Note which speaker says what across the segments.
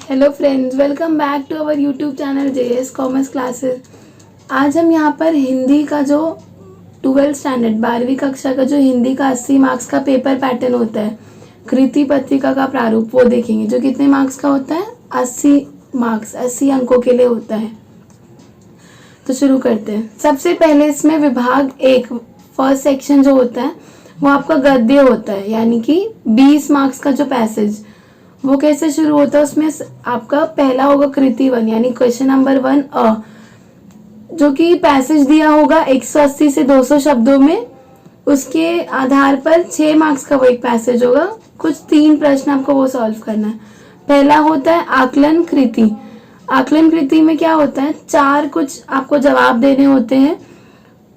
Speaker 1: Hello friends, welcome back to our YouTube channel JS commerce classes. आज हम यहाँ पर हिंदी का जो 12th स्टैंडर्ड 12वीं कक्षा का जो हिंदी का 80 मार्क्स का पेपर पैटर्न होता है, कृति पत्रिका का प्रारूप, वो देखेंगे। जो कितने मार्क्स का होता है? 80 मार्क्स, 80 अंकों के लिए होता है। तो शुरू करते हैं। सबसे पहले इसमें विभाग 1 फर्स्ट सेक्शन जो होता है वो आपका गद्य होता है, यानी कि 20 मार्क्स का जो पैसेज, वो कैसे शुरू होता है? उसमें आपका पहला होगा कृति 1 यानी क्वेश्चन नंबर 1 जो कि पैसेज दिया होगा 180 से 200 शब्दों में। उसके आधार पर 6 मार्क्स का वो एक पैसेज होगा। कुछ 3 प्रश्न आपको वो सॉल्व करना है। पहला होता है आकलन कृति। आकलन कृति में क्या होता है? 4 कुछ आपको जवाब देने होते हैं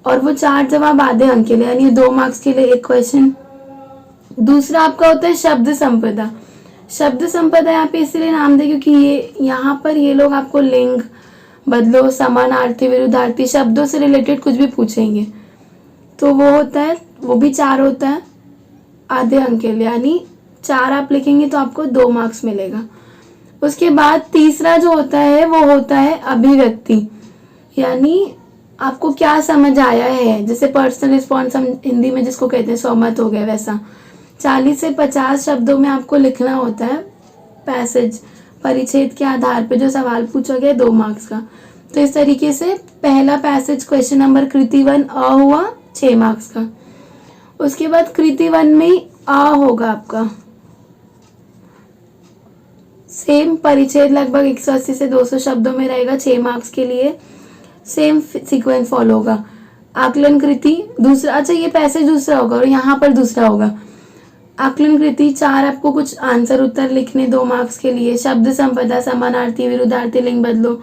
Speaker 1: और वो 4 जवाब आधे अंक के लिए, यानी 2 मार्क्स के लिए एक क्वेश्चन। दूसरा आपका होता है शब्द संपदा। शब्द संपदा यहाँ पे इसलिए नाम दे क्योंकि ये यहाँ पर ये लोग आपको लिंग बदलो, समानार्थी, विरुद्धार्थी शब्दों से रिलेटेड कुछ भी पूछेंगे। तो वो होता है, वो भी 4 होता है आधे अंक के लिए, यानी 4 आप लिखेंगे तो आपको 2 मार्क्स मिलेगा। उसके बाद तीसरा जो होता है वो होता है अभिव्यक्ति, यानी आपको क्या समझ आया है। जैसे पर्सनल रिस्पॉन्स हम हिंदी में जिसको कहते हैं सहमत हो गया, वैसा 40 से 50 शब्दों में आपको लिखना होता है पैसेज। परिच्छेद के आधार पे जो सवाल पूछा गया 2 मार्क्स का। तो इस तरीके से पहला पैसेज क्वेश्चन नंबर कृति 1 हुआ 6 मार्क्स का। उसके बाद कृति 1 में होगा आपका सेम परिच्छेद, लगभग 180 से 200 शब्दों में रहेगा, 6 मार्क्स के लिए सेम सीक्वेंस फॉलो होगा। आकलन कृति दूसरा, अच्छा ये पैसेज दूसरा होगा और यहाँ पर दूसरा होगा। आकलन कृति 4 आपको कुछ आंसर उत्तर लिखने 2 मार्क्स के लिए। शब्द संपदा, समानार्थी, विरुद्धार्थी, लिंग बदलो,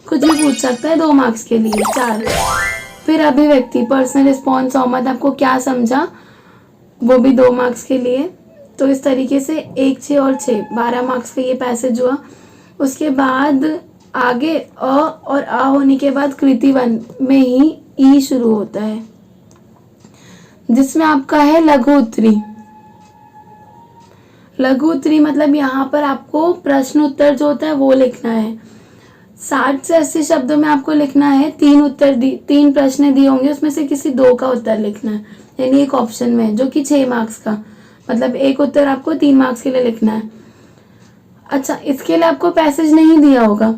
Speaker 1: कुछ भी पूछ सकता है 2 मार्क्स के लिए 4। फिर अभिव्यक्ति, पर्सनल रिस्पॉन्स, सहमत, आपको क्या समझा, वो भी 2 मार्क्स के लिए। तो इस तरीके से 1, 6 और 6 12 मार्क्स का ये पैसेज हुआ। उसके बाद आगे और होने के बाद कृति 1 में ही ई शुरू होता है, जिसमें आपका है लघु उत्तरी। लघु उत्तरी मतलब यहाँ पर आपको प्रश्न उत्तर जो होता है वो लिखना है। 60 से 80 शब्दों में आपको लिखना है। 3 प्रश्न दिए होंगे, उसमें से किसी 2 का उत्तर लिखना है, यानी एक ऑप्शन में, जो कि 6 मार्क्स का, मतलब एक उत्तर आपको 3 मार्क्स के लिए लिखना है। अच्छा, इसके लिए आपको पैसेज नहीं दिया होगा।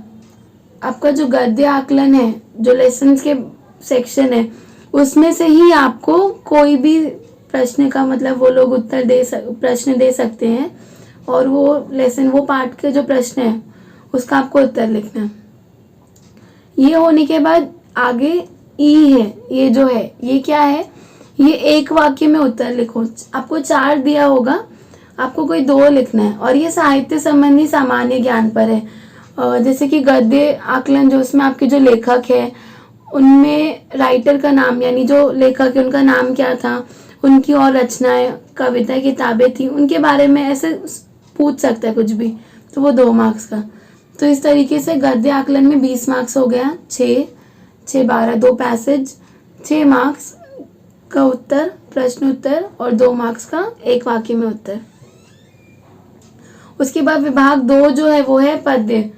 Speaker 1: आपका जो गद्य आकलन है, जो लेसन के सेक्शन है, उसमें से ही आपको कोई भी प्रश्न का, मतलब वो लोग प्रश्न दे सकते हैं और वो लेसन, वो पार्ट के जो प्रश्न है उसका आपको उत्तर लिखना है। ये होने के बाद आगे ई है, ये जो है ये क्या है? ये एक वाक्य में उत्तर लिखो। आपको 4 दिया होगा, आपको कोई 2 लिखना है और ये साहित्य संबंधी सामान्य ज्ञान पर है। जैसे कि गद्य आकलन जो, उसमें आपके जो लेखक है उनमें राइटर का नाम, यानी जो लेखक है उनका नाम क्या था, उनकी और रचनाएं, कविता, किताबें थी, उनके बारे में ऐसे पूछ सकता है कुछ भी, तो वो 2 मार्क्स का। तो इस तरीके से गद्य आकलन में 20 मार्क्स हो गया। 6, 12 2 पैसेज, 6 मार्क्स का उत्तर, प्रश्न उत्तर, और 2 मार्क्स का एक वाक्य में उत्तर। उसके बाद विभाग 2 जो है वो है पद्य,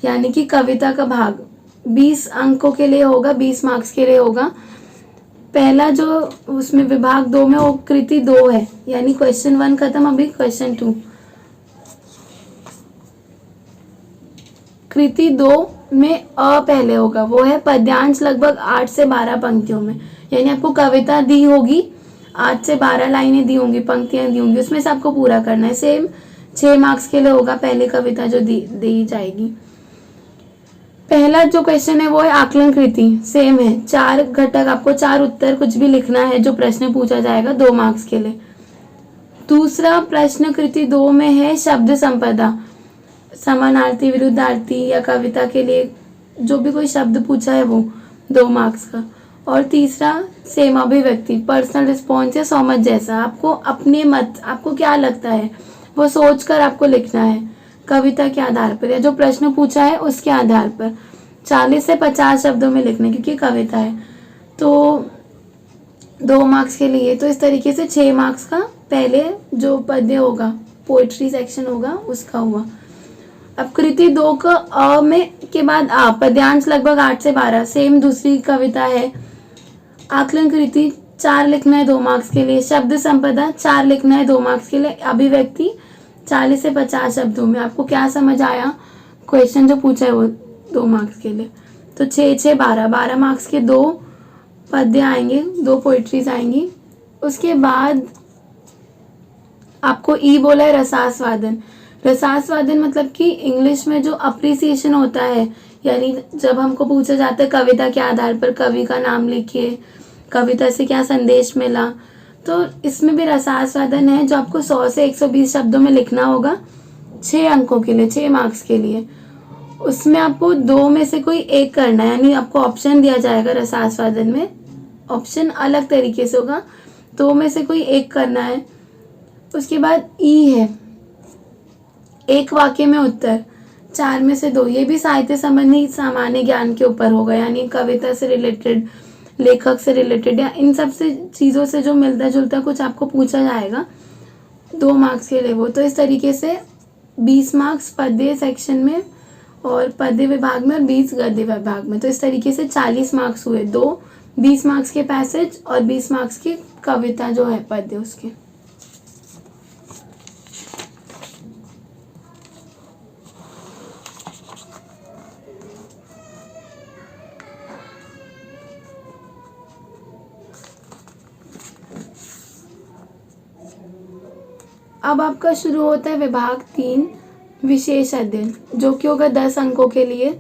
Speaker 1: यानी कि कविता का भाग। 20 अंकों के लिए होगा, 20 मार्क्स के लिए होगा। पहला जो उसमें विभाग 2 में वो कृति 2 है, यानी क्वेश्चन 1 खत्म, अभी क्वेश्चन 2। कृति 2 में पहले होगा, वो है पद्यांश, लगभग 8 से 12 पंक्तियों में, यानी आपको कविता दी होगी, 8 से 12 लाइनें दी होंगी, पंक्तियां दी होंगी, उसमें से आपको पूरा करना है। सेम 6 मार्क्स के लिए होगा पहली कविता जो दी जाएगी। पहला जो क्वेश्चन है वो है आकलन कृति, सेम है, 4 घटक, आपको 4 उत्तर कुछ भी लिखना है जो प्रश्न पूछा जाएगा 2 मार्क्स के लिए। दूसरा प्रश्न कृति 2 में है शब्द संपदा, समानार्थी, विरुद्धार्थी या कविता के लिए जो भी कोई शब्द पूछा है वो 2 मार्क्स का। और तीसरा सेम अभिव्यक्ति, पर्सनल रिस्पॉन्स या सहमत जैसा, आपको अपने मत, आपको क्या लगता है वो सोचकर आपको लिखना है कविता के आधार पर या जो प्रश्न पूछा है उसके आधार पर। 40 से 50 शब्दों में लिखना, क्योंकि कविता है, तो 2 मार्क्स के लिए। तो इस तरीके से 6 मार्क्स का पहले जो पद्य होगा, पोइट्री सेक्शन होगा, उसका हुआ। अब कृति 2 का अ में के बाद आ, पद्यांश लगभग 8 से 12, सेम दूसरी कविता है। आकलन कृति 4 लिखना है 2 मार्क्स के लिए। शब्द संपदा 4 लिखना है 2 मार्क्स के लिए। अभिव्यक्ति 40 से 50 शब्दों में। आपको क्या समझ आया, क्वेश्चन जो पूछा है वो 2 मार्क्स के लिए। तो 6 6 12, 12 मार्क्स के 2 पद्य आएंगे, 2 पोइट्रीज आएंगी। उसके बाद आपको ई बोला है रसास्वादन। रसास्वादन मतलब कि इंग्लिश में जो अप्रिसिएशन होता है, यानी जब हमको पूछा जाता है कविता के आधार पर कवि का नाम लिखिए, कविता से क्या संदेश मिला, तो इसमें भी रसास्वादन है जो आपको 100 से 120 शब्दों में लिखना होगा 6 अंकों के लिए, 6 मार्क्स के लिए। उसमें आपको 2 में से कोई एक करना है, यानी आपको ऑप्शन दिया जाएगा रसास्वादन में, ऑप्शन अलग तरीके से होगा, 2 में से कोई एक करना है। उसके बाद ई है एक वाक्य में उत्तर, 4 में से 2। ये भी साहित्य संबंधी सामान्य ज्ञान के ऊपर होगा, यानी कविता से रिलेटेड, लेखक से रिलेटेड या इन सब से चीज़ों से जो मिलता जुलता कुछ आपको पूछा जाएगा 2 मार्क्स के लिए वो। तो इस तरीके से 20 मार्क्स पद्य सेक्शन में और पद्य विभाग में और 20 गद्य विभाग में। तो इस तरीके से 40 मार्क्स हुए, 2 20 मार्क्स के पैसेज और 20 मार्क्स की कविता जो है पद्य उसके। अब आपका शुरू होता है विभाग 3 विशेष अध्ययन, जो कि होगा 10 अंकों के लिए।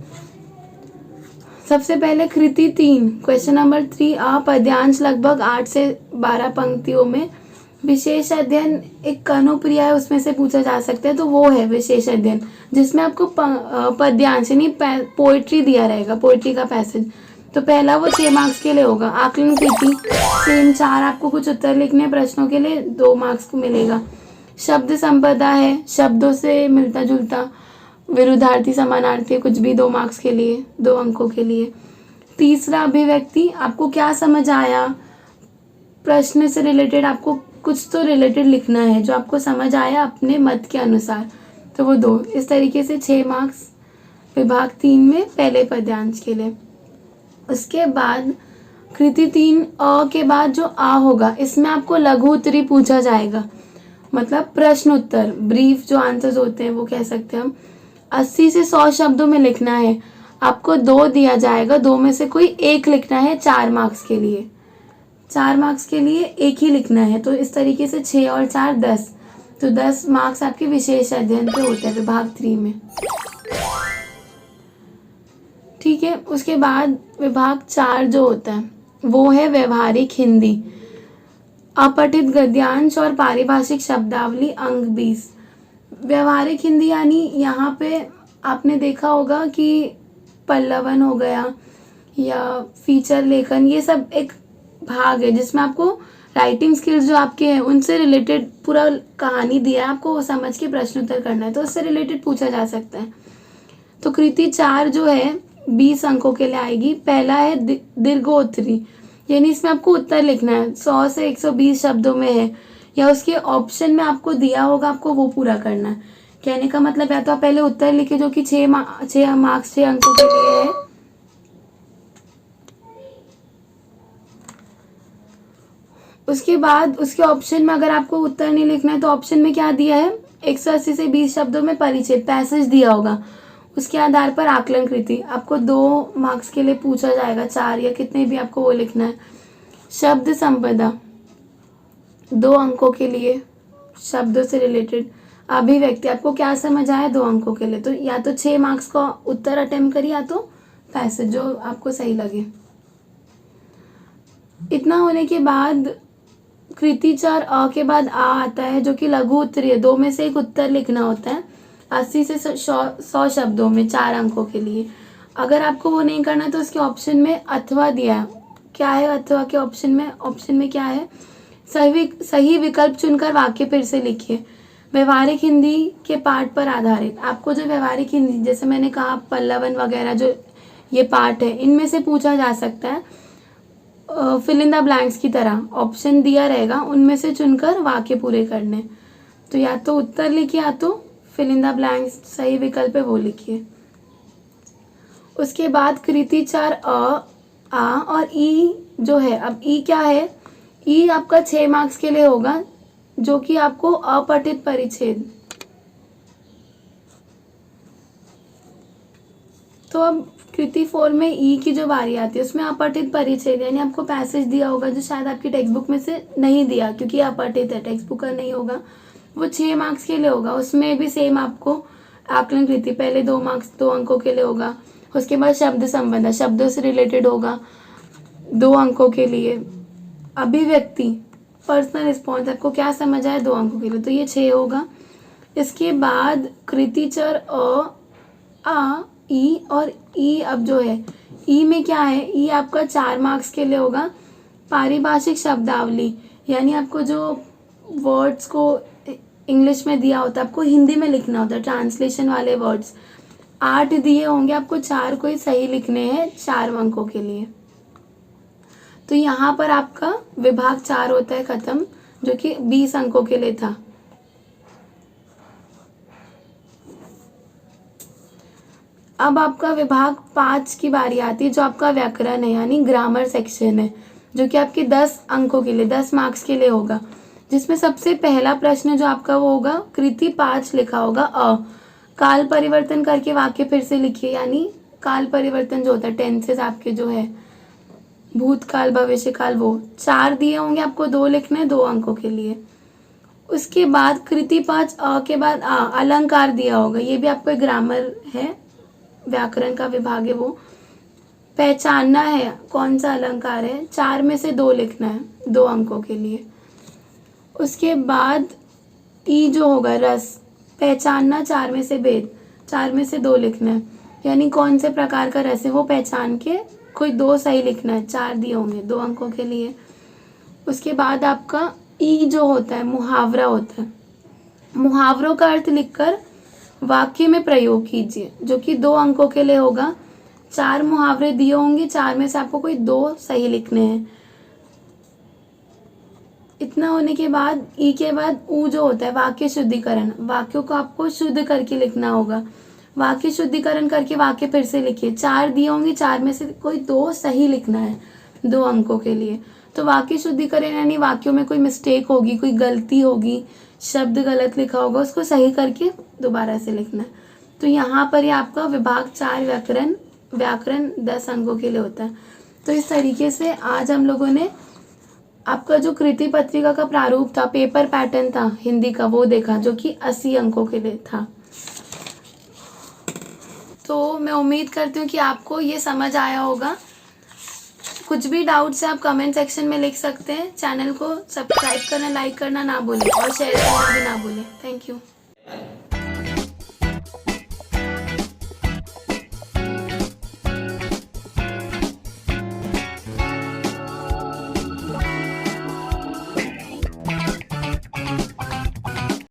Speaker 1: सबसे पहले कृति 3 क्वेश्चन नंबर 3 आ, पद्यांश लगभग 8 से 12 पंक्तियों में। विशेष अध्ययन एक कनुप्रिया है, उसमें से पूछा जा सकता है, तो वो है विशेष अध्ययन जिसमें आपको पद्यांश यानी पोइट्री दिया रहेगा, पोइट्री का पैसेज। तो पहला वो 6 मार्क्स के लिए होगा। आकलन कृति सेम 4, आपको कुछ उत्तर लिखने प्रश्नों के लिए 2 मार्क्स को मिलेगा। शब्द संपदा है, शब्दों से मिलता जुलता, विरुद्धार्थी समानार्थी कुछ भी 2 मार्क्स के लिए, 2 अंकों के लिए। तीसरा अभिव्यक्ति, आपको क्या समझ आया, प्रश्न से रिलेटेड आपको कुछ तो रिलेटेड लिखना है जो आपको समझ आया अपने मत के अनुसार, तो वो 2। इस तरीके से 6 मार्क्स विभाग 3 में पहले पद्यांश के लिए। उसके बाद कृति 3 अ के बाद जो आ होगा, इसमें आपको लघु उत्तरी पूछा जाएगा, मतलब प्रश्न उत्तर, ब्रीफ जो आंसर्स होते हैं वो कह सकते हैं हम। 80 से 100 शब्दों में लिखना है। आपको 2 दिया जाएगा, 2 में से कोई एक लिखना है 4 मार्क्स के लिए, 4 मार्क्स के लिए एक ही लिखना है। तो इस तरीके से 6 और 4 10, तो 10 मार्क्स आपके विशेष अध्ययन पे होते हैं विभाग 3 में। ठीक है। उसके बाद विभाग 4 जो होता है वो है व्यवहारिक हिंदी, अपठित गद्यांश और पारिभाषिक शब्दावली, अंक 20। व्यवहारिक हिंदी यानी यहाँ पे आपने देखा होगा कि पल्लवन हो गया या फीचर लेखन, ये सब एक भाग है जिसमें आपको राइटिंग स्किल्स जो आपके हैं उनसे रिलेटेड पूरा कहानी दिया है, आपको वो समझ के प्रश्न उत्तर करना है, तो उससे रिलेटेड पूछा जा सकता है। तो कृति 4 जो है 20 अंकों के लिए आएगी। पहला है दीर्घोत्तरी, यानी इसमें आपको उत्तर लिखना है, 100 से 120 शब्दों में है या उसके ऑप्शन में आपको दिया होगा, आपको वो पूरा करना है। कहने का मतलब या तो आप पहले उत्तर लिखे जो कि 6 मार्क्स 6 अंकों के लिए है, उसके बाद उसके ऑप्शन में अगर आपको उत्तर नहीं लिखना है तो ऑप्शन में क्या दिया है, 180 से 20 शब्दों में परिचय पैसेज दिया होगा, उसके आधार पर आकलन कृति आपको 2 मार्क्स के लिए पूछा जाएगा, 4 या कितने भी आपको वो लिखना है। शब्द संपदा 2 अंकों के लिए, शब्दों से रिलेटेड। अभिव्यक्ति आपको क्या समझ आया 2 अंकों के लिए, तो या तो 6 मार्क्स का उत्तर अटेम्प्ट करिए या तो पैसेज जो आपको सही लगे। इतना होने के बाद कृति 4 अ के बाद आ आता है जो कि लघु उत्तरीय है, 2 में से एक उत्तर लिखना होता है 80 से 100 शब्दों में, 4 अंकों के लिए। अगर आपको वो नहीं करना तो उसके ऑप्शन में अथवा दिया है। क्या है अथवा के ऑप्शन में, ऑप्शन में क्या है, सही विकल्प चुनकर वाक्य फिर से लिखिए। व्यवहारिक हिंदी के पाठ पर आधारित, आपको जो व्यवहारिक हिंदी जैसे मैंने कहा पल्लवन वगैरह जो ये पाठ है इनमें से पूछा जा सकता है, फिल इन द ब्लैंक्स की तरह ऑप्शन दिया रहेगा, उनमें से चुनकर वाक्य पूरे करने। तो या तो उत्तर लिखिए या तो फिल इन द ब्लैंक्स, सही विकल्प है वो लिखिए। उसके बाद कृति 4 आ और ई जो है, अब ई क्या है, ई आपका 6 मार्क्स के लिए होगा, जो कि आपको अपठित परिच्छेद। तो अब कृति 4 में ई की जो बारी आती है उसमें अपठित परिच्छेद, यानी आपको पैसेज दिया होगा जो शायद आपकी टेक्स्ट बुक में से नहीं दिया, क्योंकि अपठित है, टेक्स्ट बुक का नहीं होगा, वो 6 मार्क्स के लिए होगा। उसमें भी सेम आपको आकलन कृति पहले 2 मार्क्स 2 अंकों के लिए होगा। उसके बाद शब्द संबंध, शब्दों से रिलेटेड होगा 2 अंकों के लिए। अभिव्यक्ति पर्सनल रिस्पॉन्स, आपको क्या समझ आया 2 अंकों के लिए, तो ये 6 होगा। इसके बाद कृति चर आ ई और ई, अब जो है ई में क्या है, ई आपका 4 मार्क्स के लिए होगा। पारिभाषिक शब्दावली, यानी आपको जो वर्ड्स को इंग्लिश में दिया होता है आपको हिंदी में लिखना होता है, ट्रांसलेशन वाले वर्ड्स 8 दिए होंगे आपको, 4 को ही सही लिखने हैं 4 अंकों के लिए। तो यहाँ पर आपका विभाग 4 होता है खत्म, जो कि 20 अंकों के लिए था। अब आपका विभाग 5 की बारी आती है, जो आपका व्याकरण है यानी ग्रामर सेक्शन है, जो कि आपके 10 अंकों के लिए 10 मार्क्स के लिए होगा। जिसमें सबसे पहला प्रश्न जो आपका वो होगा, कृति 5 लिखा होगा काल परिवर्तन करके वाक्य फिर से लिखिए, यानी काल परिवर्तन जो होता है टेंसेस आपके जो है भूतकाल भविष्य काल, वो 4 दिए होंगे आपको, 2 लिखने हैं 2 अंकों के लिए। उसके बाद कृति 5 के बाद अलंकार दिया होगा, ये भी आपको ग्रामर है, व्याकरण का विभाग है वो। पहचानना है कौन सा अलंकार है, 4 में से 2 लिखना है 2 अंकों के लिए। उसके बाद ई जो होगा रस, पहचानना 4 में से भेद, 4 में से 2 लिखना है, यानी कौन से प्रकार का रस है वो पहचान के कोई 2 सही लिखना है, 4 दिए होंगे 2 अंकों के लिए। उसके बाद आपका ई जो होता है मुहावरा होता है, मुहावरों का अर्थ लिखकर वाक्य में प्रयोग कीजिए, जो कि 2 अंकों के लिए होगा। 4 मुहावरे दिए होंगे, 4 में से आपको कोई 2 सही लिखने हैं। इतना होने के बाद ई के बाद ऊ जो होता है वाक्य शुद्धिकरण, वाक्यों को आपको शुद्ध करके लिखना होगा। वाक्य शुद्धिकरण करके वाक्य फिर से लिखिए, 4 दिए होंगे, 4 में से कोई 2 सही लिखना है 2 अंकों के लिए। तो वाक्य शुद्धिकरण यानी वाक्यों में कोई मिस्टेक होगी, कोई गलती होगी, शब्द गलत लिखा होगा, उसको सही करके दोबारा से लिखना है। तो यहाँ पर ये आपका विभाग 4 व्याकरण 10 अंकों के लिए होता है। तो इस तरीके से आज हम लोगों ने आपका जो कृति पत्रिका का प्रारूप था, पेपर पैटर्न था हिंदी का, वो देखा, जो कि 80 अंकों के लिए था। तो मैं उम्मीद करती हूँ कि आपको ये समझ आया होगा। कुछ भी डाउट्स है आप कमेंट सेक्शन में लिख सकते हैं। चैनल को सब्सक्राइब करना, लाइक करना ना भूलें और शेयर करना भी ना भूलें। Thank you.